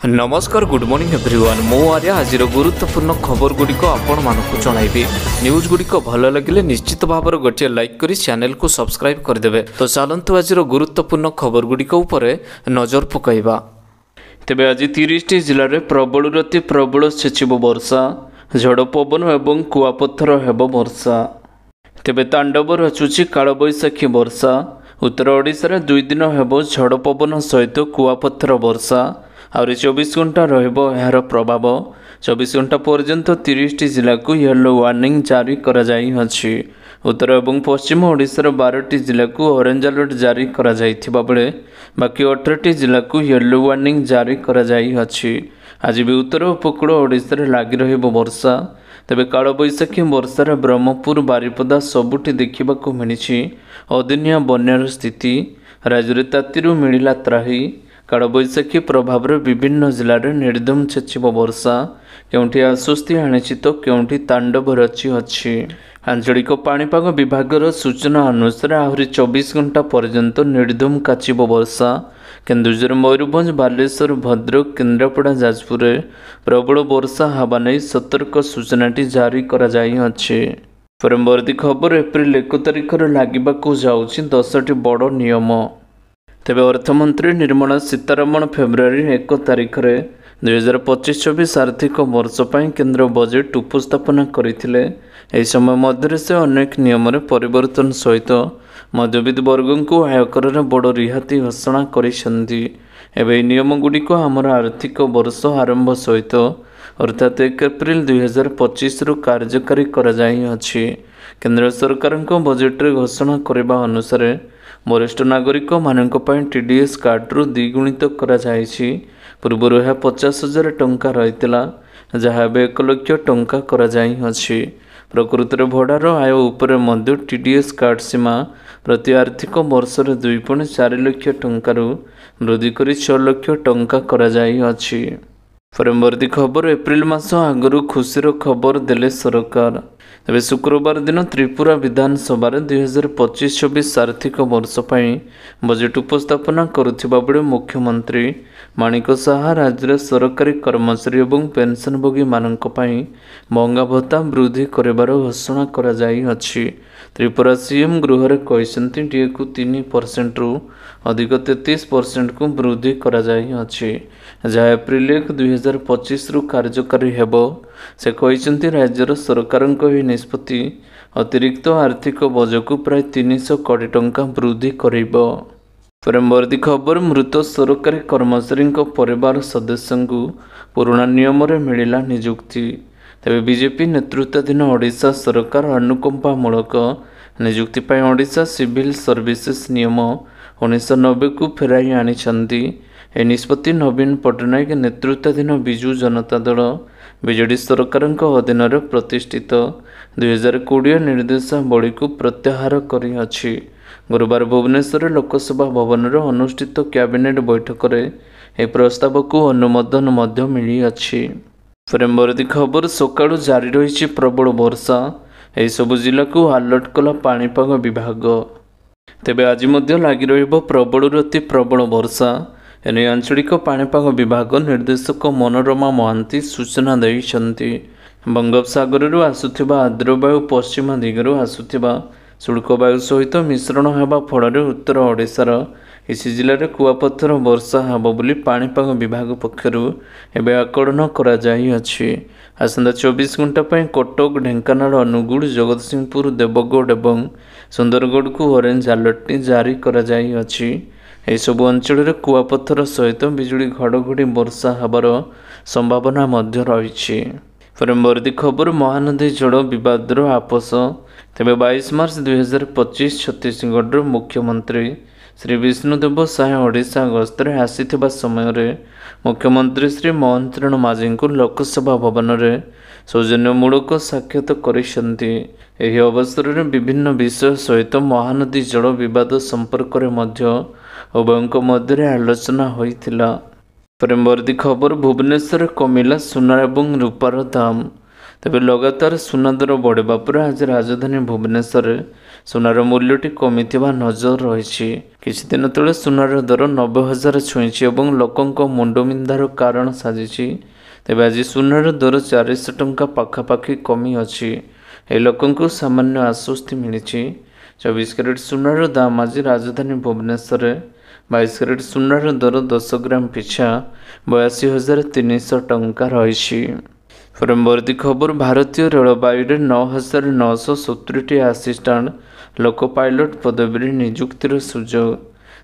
नमस्कार good morning everyone मो आर्या आज गुरुत्वपूर्ण खबर गुड़िक आपण मानक जनइबी न्यूज गुड़िक भल लगे निश्चित भाव गोटे लाइक करी चैनल को सब्सक्राइब करदे। तो चलतु आज गुरुत्वपूर्ण खबर गुड़िक नजर पकईबा। तेबे आज 30 जिले में प्रबल अति प्रबल छेचिब वर्षा झड़ पवन और कुआपथर हेब वर्षा। तेबे तांडव रचुची कालबैशाखी वर्षा। उत्तर ओडिशा 2 दिन हेब झड़ पवन सहित कुआपथर वर्षा। आउरी 24 घंटा रहिबो यार प्रभाव। 24 घंटा पर्यंत 30 जिला को येलो वार्निंग जारी करा जाई अछि। उत्तर और पश्चिम ओडिशार 12टी जिला को ऑरेंज अलर्ट जारी करा जाइथिबा बेले बाकी 18टी जिला को येलो वार्निंग जारी करा जाई अछि। आज भी उत्तर उपकूल ओडिशार लागि रहिबो वर्षा। तेबे कालबैशाखी वर्षार ब्रह्मपुर बारिपदा सबुठी देखिबाकू मिलिछि अदिनिया बन्यार स्थिति। राज्य में तातीरू मिलिला त्राही। कालबैशाखी प्रभाव विभिन्न जिले में निर्दम छेचिब वर्षा। केउंठी आश्वस्ति आनिछि तो केउंठी तांडव रची अछि। आंचलिक पाणीपाग विभागर सूचना अनुसार आहरी 24 घंटा पर्यंत निर्दम काचिब वर्षा। केन्दुझर मयूरभंज बालेश्वर भद्रक केन्द्रापड़ा जाजपुर प्रबल वर्षा हवा नहीं सतर्क सूचनाटी जारी करा जाई अछि। परवर्ती खबर एप्रिल 1 तारिख लागिबाकू जाउछि 10टी बड़ नियम। तेबे अर्थमंत्री निर्मला सीतारमण फेब्रुआरी 1 तारिख 2025-26 आर्थिक वर्ष पर केंद्र बजेट उपस्थापना करथिले। एही समय मध्य से अनेक नियम परिवर्तन सहित मध्यवित्त वर्ग को आयकर बड़ रिहाती घोषणा करिसेंती। एबे नियम गुड़िक आमर आर्थिक वर्ष आरंभ सहित अर्थात 1 एप्रिल 2025 रु कार्यकारी करा जाई अछि। केंद्र सरकार बजेट रे घोषणा करबा अनुसार वरिष्ठ नागरिक मानक पय टीडीएस कार्ड रु द्विगुणित करा जायछि। पूर्व यह 50,000 टंका रहितला जहाँ 1 लाख टंका करा जाई अछि। प्रकृत भड़ार आय उपर मध्य टीडीएस कार्ड सीमा प्रति आर्थिक वर्ष 2.4 लाख टंका वृद्धि कर 6 लाख टंका करा जाई अछि। परवर्ती खबर एप्रिल मास आगरू खुशीर खबर देले सरकार। तेबे शुक्रवार दिन त्रिपुरा विधानसभा 2025-26 आर्थिक वर्ष पर बजेट उपस्थापना करुथिबा बेले मुख्यमंत्री माणिक साहा राज्य सरकारी कर्मचारी और पेंशनभोगी मानक पय महंगा भत्ता वृद्धि करिबार घोषणा करा जाई अछि। त्रिपुरा सीएम गृह कहते डीए को 3% रु अधिक 33% को वृद्धि करा जाई अछि जहाँ एप्रिल 1, 2025 रु कार्यकारी हेबो। से कहते राज्यर सरकार निष्पत्ति अतिरिक्त आर्थिक बजट को प्राय 300 कोटी टंका वृद्धि करिबो। परवर्ती खबर मृत सरकारी कर्मचारी परिवार सदस्यों को पुराना नियम रे मिलिला नियुक्ति। तेबे बीजेपी नेतृत्वाधीन ओडिशा सरकार अनुकंपामूलक नियुक्ति पर ओडिशा सिविल सर्विसेज नियम 1990 को फेराई आनिछंती। ए निष्पत्ति नवीन पट्टनायक नेतृत्वाधीन बिजु जनता दल बीजेडी सरकार अधीन प्रतिष्ठित 2020 निर्देशावली को प्रत्याहार करी अछि। गुरुवार भुवनेश्वर लोकसभा भवन में अनुष्ठित कैबिनेट बैठक में ए प्रस्ताव को अनुमोदन मध्य मिली अछि। परवर्ती खबर सकाळु जारी रही प्रबल वर्षा। एही सबु जिला को अलर्ट कला पाणीपाग विभाग। तेबे आज मध्य लागि रहिबो प्रबल अति प्रबल वर्षा। एने आंचलिक पाणीपाग विभाग निर्देशक मनोरमा महांती सूचना दैछंती। बंगोपसागर आसुथिबा आर्द्रवायु पश्चिम दिगरु आसुथिबा शुष्क वायु सहित मिश्रण हेबा फल उत्तर ओडिशार इसी जिले में कुआपथर वर्षा हेब बोली पाणीपाग विभाग पक्षरु एबे आकलन करा जाई अछि। आसंता 24 घंटा पर कटक ढेंकानाल अनुगुल जगतसिंहपुर देवगढ़ और सुंदरगढ़ को ऑरेंज अलर्ट जारी करा जाई अछि। एही सबु अंचल रे कुआपथर सहित बिजुली घड़घड़ी वर्षा हेबार संभावना मध्य रही। परवर्ती खबर महानदी जल विवाद आपस। तेबे 22 मार्च 2025 छत्तीसगढ़ मुख्यमंत्री श्री विष्णुदेव साय ओडिशा गस्तर आसीथिबा समय रे मुख्यमंत्री श्री मोहन माझी को लोकसभा भवन में सौजन्यमूलक साक्षात करिसेंती। एही अवसर में विभिन्न विषय सहित महानदी जल विवाद संपर्क में मध्य उभयों मध्य आलोचना होइथिला। परवर्ती खबर भुवनेश्वर कमिला सुना और रूपार दाम। तेबे लगातार सुना दर बढ़वा पर आज राजधानी भुवनेश्वर ସୁନାର ମୂଲ୍ୟଟି କମିଥିବା ନଜର ରହିଛି। କିଛି ଦିନ ତଳେ ସୁନାର ଦର 90,000 ଛୁଇଁଛି ଏବଂ ଲୋକଙ୍କ ମୁଣ୍ଡବିନ୍ଧାର କାରଣ ସାଜିଛି। ତେବେ ଆଜି ସୁନାର ଦର 400 ଟଙ୍କା ପାଖାପାଖି କମି ଅଛି। ଏହି ଲୋକଙ୍କୁ ସାମାନ୍ୟ ଆଶ୍ୱସ୍ତି ମିଳିଛି। 24 କ୍ୟାରେଟ୍ ସୁନାର ଦାମ ଆଜି ରାଜଧାନୀ ଭୁବନେଶ୍ୱରରେ 22 କ୍ୟାରେଟ୍ ସୁନାର ଦର 10 ଗ୍ରାମ ପିଛା 82,300 ଟଙ୍କା ରହିଛି। ପରବର୍ତ୍ତୀ ଖବର, ଭାରତୀୟ ରେଳବାଇରେ 9,970ଟି ଆସିଷ୍ଟାଣ୍ଟ ଲୋକ ପାଇଲଟ ପଦବୀରେ ନିଯୁକ୍ତିର ସୁଯୋଗ।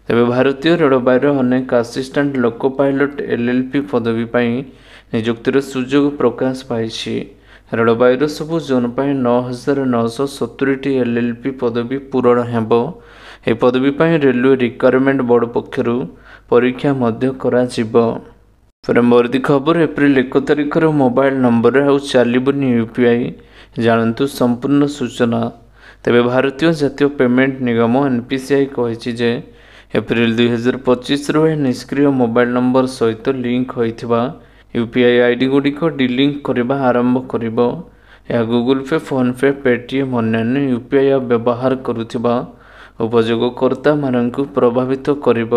ତେବେ ଭାରତୀୟ ରେଳବାଇର ଅନେକ ଆସିଷ୍ଟାଣ୍ଟ ଲୋକ ପାଇଲଟ LLP ପଦବୀ ପାଇଁ ନିଯୁକ୍ତିର ସୁଯୋଗ ପ୍ରକାଶ ପାଇଛି। ରେଳବାଇର ସବୁ ଜୋନ୍ ପାଇଁ 9,970ଟି LLP ପଦବୀ ପୂରଣ ହେବ। ଏହି ପଦବୀ ପାଇଁ ରେଲୱେ ରିକ୍ୱାରମେଣ୍ଟ ବୋର୍ଡ ପକ୍ଷରୁ ପରୀକ୍ଷା ମଧ୍ୟ କରାଯିବ। ପରବର୍ତ୍ତୀ ଖବର, ଏପ୍ରିଲ 1 ତାରିଖର ମୋବାଇଲ ନମ୍ବରରେ ଆଉ ଚାଲିବନି UPI, ଜାଣନ୍ତୁ ସମ୍ପୂର୍ଣ୍ଣ ସୂଚନା। ତେବେ ଭାରତୀୟ ଜାତୀୟ ପେମେଣ୍ଟ ନିଗମ NPCI କହିଛି ଯେ ଏପ୍ରିଲ 2025ରୁ ଏହି ନିଷ୍କ୍ରିୟ ମୋବାଇଲ ନମ୍ବର ସହିତ ଲିଙ୍କ ହୋଇଥିବା UPI ID ଗୁଡ଼ିକ ଡିଲିଙ୍କ କରିବା ଆରମ୍ଭ କରିବ। ଏହା Google pay, phone pay, Paytm ଅନ୍ୟାନ୍ୟ UPI ଆପ୍ ବ୍ୟବହାର କରୁଥିବା ଉପଯୋଗକର୍ତ୍ତାମାନଙ୍କୁ ପ୍ରଭାବିତ କରିବ।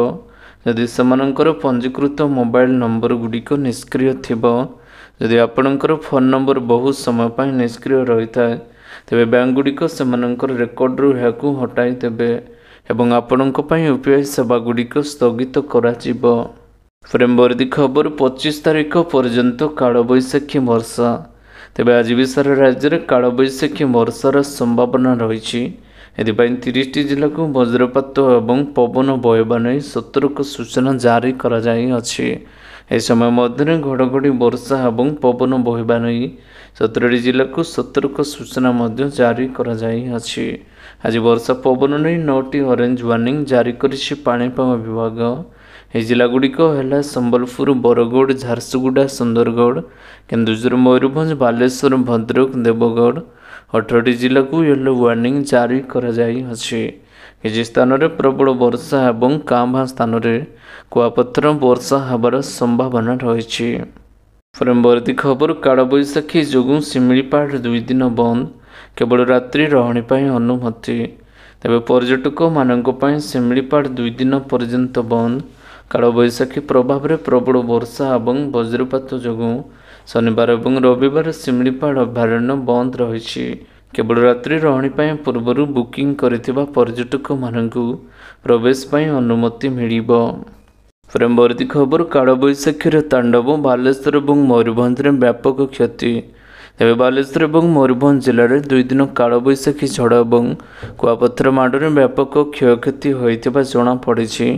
ଯଦି ସେମାନଙ୍କର ପଞ୍ଜୀକୃତ ମୋବାଇଲ ନମ୍ବର ଗୁଡ଼ିକ ନିଷ୍କ୍ରିୟ ଥିବ। ଯଦି ଆପଣଙ୍କର ଫୋନ୍ ନମ୍ବର ବହୁ ସମୟ ପାଇଁ ନିଷ୍କ୍ରିୟ ରହିଥାଏ, ତେବେ ବ୍ୟାଙ୍କ ଗୁଡ଼ିକ ସେମାନଙ୍କର ରେକର୍ଡରୁ ଏହାକୁ ହଟାଇ ଦେବେ ଏବଂ ଆପଣଙ୍କ ପାଇଁ UPI ସେବା ଗୁଡ଼ିକ ସ୍ଥଗିତ କରାଯିବ। ପରବର୍ତ୍ତୀ ଖବର, 25 ତାରିଖ ପର୍ଯ୍ୟନ୍ତ କାଳବୈଶାଖୀ ବର୍ଷା। ତେବେ ଆଜି ବି ସାରା ରାଜ୍ୟରେ କାଳବୈଶାଖୀ ବର୍ଷାର ସମ୍ଭାବନା ରହିଛି। ଏଥିପାଇଁ 30ଟି ଜିଲ୍ଲାକୁ ବଜ୍ରପାତ ଏବଂ ପବନ ବହିବା ନେଇ ସତର୍କ ସୂଚନା ଜାରି କରାଯାଇଅଛି। ଏହି ସମୟ ମଧ୍ୟରେ ଘଡ଼ଘଡ଼ି ବର୍ଷା ଏବଂ ପବନ ବହିବା ନେଇ 17ଟି ଜିଲ୍ଲାକୁ ସତର୍କ ସୂଚନା ମଧ୍ୟ ଜାରି କରାଯାଇଅଛି। ଆଜି ବର୍ଷା ପବନ ନେଇ 9ଟି ଅରେଞ୍ଜ ୱାର୍ଣ୍ଣିଂ ଜାରି କରିଛି ପାଣିପାଗ ବିଭାଗ। ଏହି ଜିଲ୍ଲାଗୁଡ଼ିକ ହେଲା ସମ୍ବଲପୁର, ବରଗଡ଼, ଝାରସୁଗୁଡ଼ା, ସୁନ୍ଦରଗଡ଼, କେନ୍ଦୁଝର, ମୟୂରଭଞ୍ଜ, ବାଲେଶ୍ୱର, ଭଦ୍ରକ, ଦେବଗଡ଼। 18ଟି ଜିଲ୍ଲାକୁ ୟେଲୋ ୱାର୍ଣ୍ଣିଂ ଜାରି କରାଯାଇଅଛି। କିଛି ସ୍ଥାନରେ ପ୍ରବଳ ବର୍ଷା ଏବଂ କାଁ ଭାଁ ସ୍ଥାନରେ କୁଆପଥର ବର୍ଷା ହେବାର ସମ୍ଭାବନା ରହିଛି। ପରବର୍ତ୍ତୀ ଖବର, କାଳବୈଶାଖୀ ଯୋଗୁଁ ଶିମିଳିପାଳ 2 ଦିନ ବନ୍ଦ, କେବଳ ରାତ୍ରି ରହଣି ପାଇଁ ଅନୁମତି। ତେବେ ପର୍ଯ୍ୟଟକମାନଙ୍କ ପାଇଁ ଶିମିଳିପାଳ 2 ଦିନ ପର୍ଯ୍ୟନ୍ତ ବନ୍ଦ। କାଳବୈଶାଖୀ ପ୍ରଭାବରେ ପ୍ରବଳ ବର୍ଷା ଏବଂ ବଜ୍ରପାତ ଯୋଗୁଁ ଶନିବାର ଏବଂ ରବିବାର ଶିମିଳିପାଳ ଅଭୟାରଣ୍ୟ ବନ୍ଦ ରହିଛି। କେବଳ ରାତ୍ରି ରହଣି ପାଇଁ ପୂର୍ବରୁ ବୁକିଂ କରିଥିବା ପର୍ଯ୍ୟଟକମାନଙ୍କୁ ପ୍ରବେଶ ପାଇଁ ଅନୁମତି ମିଳିବ। ପରବର୍ତ୍ତୀ ଖବର, କାଳବୈଶାଖୀର ତାଣ୍ଡବ, ବାଲେଶ୍ୱର ଏବଂ ମୟୂରଭଞ୍ଜରେ ବ୍ୟାପକ କ୍ଷତି। ତେବେ ବାଲେଶ୍ୱର ଏବଂ ମୟୂରଭଞ୍ଜ ଜିଲ୍ଲାରେ 2 ଦିନ କାଳବୈଶାଖୀ ଝଡ଼ ଏବଂ କୁଆପଥର ମାଡ଼ରେ ବ୍ୟାପକ କ୍ଷୟକ୍ଷତି ହୋଇଥିବା ଜଣାପଡ଼ିଛି।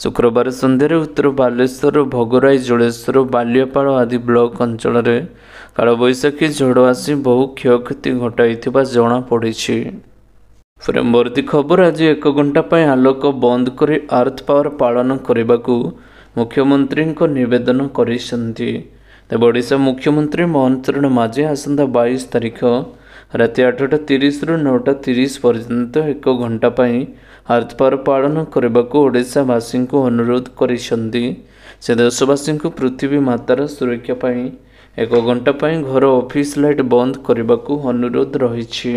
ଶୁକ୍ରବାର ସନ୍ଧ୍ୟାରେ ଉତ୍ତର ବାଲେଶ୍ୱର, ଭୋଗରାଇ, ଜଳେଶ୍ୱର, ବାଲିଆପାଳ ଆଦି ବ୍ଲକ ଅଞ୍ଚଳରେ କାଳବୈଶାଖୀ ଝଡ଼ ଆସି ବହୁ କ୍ଷୟକ୍ଷତି ଘଟାଇଥିବା ଜଣାପଡ଼ିଛି। ପରବର୍ତ୍ତୀ ଖବର, ଆଜି 1 ଘଣ୍ଟା ପାଇଁ ଆଲୋକ ବନ୍ଦ କରି ଆର୍ଥ ପାୱାର ପାଳନ କରିବାକୁ ମୁଖ୍ୟମନ୍ତ୍ରୀଙ୍କ ନିବେଦନ କରିଛନ୍ତି। ତେବେ ଓଡ଼ିଶା ମୁଖ୍ୟମନ୍ତ୍ରୀ ମୋହନ ଚରଣ ମାଝୀ ଆସନ୍ତା 22 ତାରିଖ ରାତି 8:30ରୁ 9:30 ପର୍ଯ୍ୟନ୍ତ 1 ଘଣ୍ଟା ପାଇଁ ଆର୍ଥ ପାୱାର ପାଳନ କରିବାକୁ ଓଡ଼ିଶାବାସୀଙ୍କୁ ଅନୁରୋଧ କରିଛନ୍ତି। ସେ ଦେଶବାସୀଙ୍କୁ ପୃଥିବୀ ମାତାର ସୁରକ୍ଷା ପାଇଁ 1 ଘଣ୍ଟା ପାଇଁ ଘର, ଅଫିସ ଲାଇଟ୍ ବନ୍ଦ କରିବାକୁ ଅନୁରୋଧ ରହିଛି।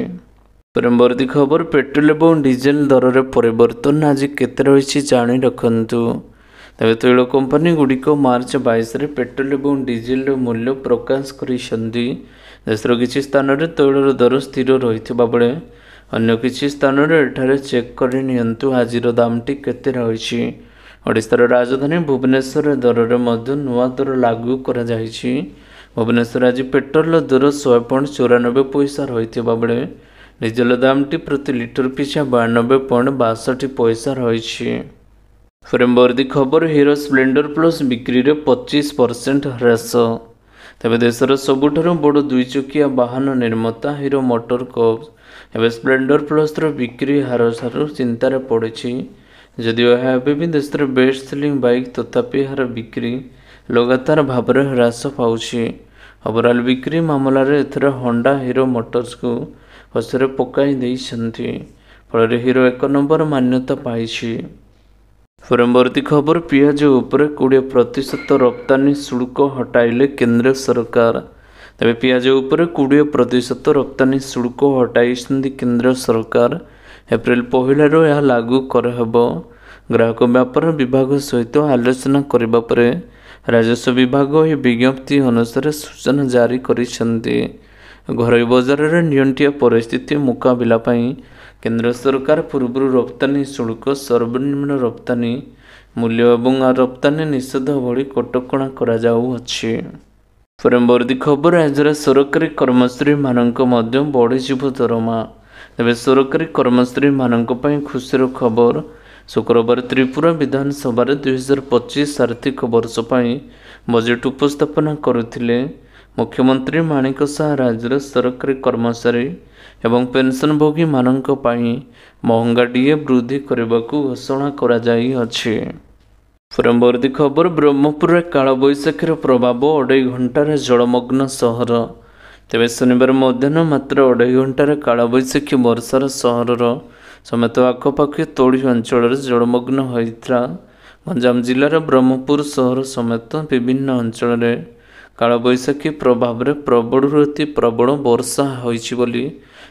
ପରବର୍ତ୍ତୀ ଖବର, ପେଟ୍ରୋଲ ଏବଂ ଡିଜେଲ ଦରରେ ପରିବର୍ତ୍ତନ ଆଜି କେତେ ରହିଛି ଜାଣି ରଖନ୍ତୁ। ତେବେ ତୈଳ କମ୍ପାନୀ ଗୁଡ଼ିକ ମାର୍ଚ୍ଚ 22ରେ ପେଟ୍ରୋଲ ଏବଂ ଡିଜେଲର ମୂଲ୍ୟ ପ୍ରକାଶ କରିଛନ୍ତି। ଦେଶର କିଛି ସ୍ଥାନରେ ତୈଳର ଦର ସ୍ଥିର ରହିଥିବା ବେଳେ ଅନ୍ୟ କିଛି ସ୍ଥାନରେ ଏଠାରେ ଚେକ୍ କରି ନିଅନ୍ତୁ ଆଜିର ଦାମଟି କେତେ ରହିଛି। ଓଡ଼ିଶାର ରାଜଧାନୀ ଭୁବନେଶ୍ୱର ଦରରେ ମଧ୍ୟ ନୂଆ ଦର ଲାଗୁ କରାଯାଇଛି। ଭୁବନେଶ୍ୱର ଆଜି ପେଟ୍ରୋଲର ଦର 100.94 ରହିଥିବା ବେଳେ ଡିଜେଲ ଦାମଟି ପ୍ରତି ଲିଟର ପିଛା 92.62 ରହିଛି। ପରବର୍ତ୍ତୀ ଖବର, ହିରୋ ସ୍ପ୍ଲେଣ୍ଡର ପ୍ଲସ୍ ବିକ୍ରିରେ 25% ହ୍ରାସ। ତେବେ ଦେଶର ସବୁଠାରୁ ବଡ଼ 2 ଚକିଆ ବାହନ ନିର୍ମାତା ହିରୋ ମୋଟର କର୍ପ ଏବେ ସ୍ପ୍ଲେଣ୍ଡର ପ୍ଲସ୍ର ବିକ୍ରି ହାର ଠାରୁ ଚିନ୍ତାରେ ପଡ଼ିଛି। ଯଦିଓ ଏହା ଏବେ ବି ଦେଶର ବେଷ୍ଟ ସେଲିଂ ବାଇକ୍, ତଥାପି ଏହାର ବିକ୍ରି ଲଗାତାର ଭାବରେ ହ୍ରାସ ପାଉଛି। ଓଭରାଲ୍ ବିକ୍ରି ମାମଲାରେ ଏଥର ହୋଣ୍ଡା ହିରୋ ମୋଟର୍ସକୁ ପଛରେ ପକାଇ ଦେଇଛନ୍ତି। ଫଳରେ ହିରୋ 1 ନମ୍ବର ମାନ୍ୟତା ପାଇଛି। ପରବର୍ତ୍ତୀ ଖବର, ପିଆଜ ଉପରେ 20% ରପ୍ତାନି ଶୁଳ୍କ ହଟାଇଲେ କେନ୍ଦ୍ର ସରକାର। ତେବେ ପିଆଜ ଉପରେ 20% ରପ୍ତାନି ଶୁଳ୍କ ହଟାଇଛନ୍ତି କେନ୍ଦ୍ର ସରକାର। एप्रिल 1 यह लागू कराहब। ग्राहक व्यापार विभाग सहित आलोचना करबा परे राजस्व विभाग यह विज्ञप्ति अनुसार सूचना जारी करिसेंती। घरोई बजार रे नियंत्रित परिस्थिति मुकाबिला पई केंद्र सरकार पूर्व रप्तानी शुल्क सर्वनिम्न रप्तानी मूल्य एवं रप्तानी निषेध भली कटकणा करा जाउअछि। परवर्ती खबर राज्य सरकारी कर्मचारी मानक मध्य बढ़िजिव दरमा। तेबे सरकारी कर्मचारी मानक पई खुशीर खबर। शुक्रवार त्रिपुरा विधानसभा 2025 आर्थिक वर्ष पई बजेट उपस्थापना करुथिले मुख्यमंत्री माणिक साहा। राज्यर सरकारी कर्मचारी एवं पेंशनभोगी मानक पई महंगा डीए वृद्धि करबाकू घोषणा करा जाई अछि। परवर्ती खबर ब्रह्मपुर कालबैशाखीर प्रभाव 2.5 घंटार जलमग्न सहर। तेबे शनिवार मध्याह्न मात्र 2.5 घंटार कालबैशाखी वर्षार सहरर समेत आखपाखी तोड़ी अंचल जलमग्न होता। गंजाम जिलार ब्रह्मपुर सहर समेत विभिन्न अंचल कालबैशाखी प्रभाव में प्रबल अति प्रबल वर्षा होइछि बोली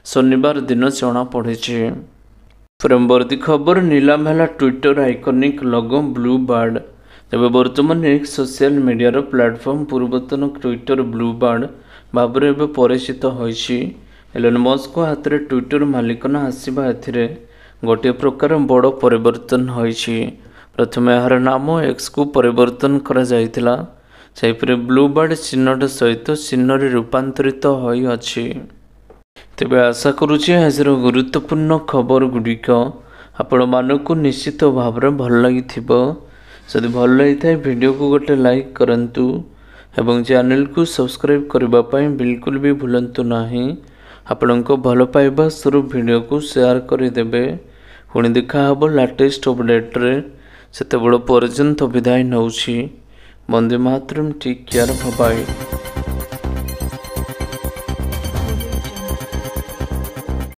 शनिवार दिन जनापड़ी। परवर्ती खबर नीलाम है Twitter iconic logo blue board. तेज बर्तमान एक सोशल मीडिया प्लेटफॉर्म पूर्वतन ट्विटर ब्लू बार्ड भाव में परिचित होइछि। एलन मस्क हाथ में ट्विटर मालिकाना आसवा ए गोटे प्रकार बड़ परिवर्तन होइछि। प्रथम यार नाम एक्स को परिवर्तन करा जायतिला। सेहिपरि ब्लू बार्ड चिन्हट सहित चिन्ह रूपांतरित होई अछि। तेबे आशा करुछि आजर गुरुत्वपूर्ण खबर गुड़िक आपण मानकु निश्चित भाव में भल लगिथिबो। जदि भल लगिथाय वीडियो को गोटे लाइक करंतु एवं चैनल को सब्सक्राइब करबा पई बिल्कुल भी भूलंतु नाही। आपणको भल पाइबा स्वरूप वीडियो को शेयर करदेवे। पुणी देखा हब लेटेस्ट अपडेट रे। सेते बड़ पर्यंत विदाय नउछि। वंदे मातरम। Take care. बाय।